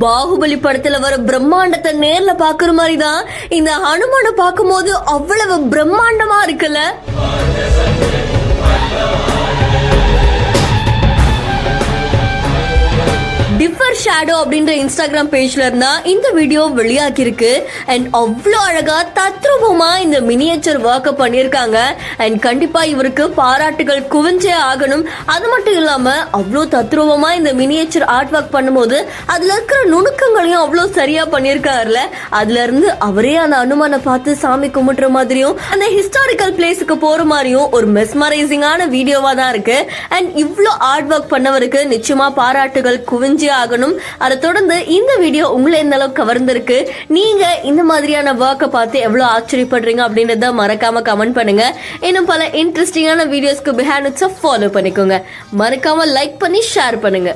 பாகுபலி படத்துல வர பிரம்மாண்டத்தை நேர்ல பாக்குற மாதிரிதான் இந்த ஹனுமான பார்க்கும்போது அவ்வளவு பிரம்மாண்டமா இருக்குல்ல. டிஃபர் ஷேடோ அப்படின்ற இன்ஸ்டாகிராம் பேஜ்ல இருந்தா இந்த வீடியோ வெளியாகி இருக்கு. அண்ட் அவ்வளோ அழகா தத்ரூபமா இந்த மினியேச்சர் ஒர்க் பண்ணியிருக்காங்க. அண்ட் கண்டிப்பா இவருக்கு பாராட்டுகள் குவிஞ்சே ஆகணும். அது மட்டும் இல்லாம அவ்வளோ தத்ரூபமா இந்த மினியேச்சர் ஆர்ட் ஒர்க் பண்ணும்போது அதுல இருக்கிற நுணுக்கங்களையும் அவ்வளோ சரியா பண்ணியிருக்காருல. அதுல இருந்து அவரே அந்த அனுமானை பார்த்து சாமி கும்பிடுற மாதிரியும் அந்த ஹிஸ்டாரிக்கல் பிளேஸுக்கு போற மாதிரியும் ஒரு மெஸ்மரைசிங்கான வீடியோவா தான் இருக்கு. அண்ட் இவ்வளோ ஆர்ட் ஒர்க் பண்ணவருக்கு நிச்சயமா பாராட்டுகள் குவிஞ்சே ஆகணும். அதை தொடர்ந்து இந்த வீடியோ உங்களை எந்த அளவுக்கு கவர்ந்திருக்கு, நீங்க இந்த மாதிரியான ஒர்க்கை பார்த்து எவ்வளவு ஆச்சரியப்படுறீங்க அப்படின்றத மறக்காம கமெண்ட் பண்ணுங்க. இன்னும் பல இன்ட்ரெஸ்டிங்கான வீடியோஸ்க்கு பிஹைண்ட் இட்ஸ் ஃபாலோ பண்ணிக்கோங்க. மறக்காம லைக் பண்ணி ஷேர் பண்ணுங்க.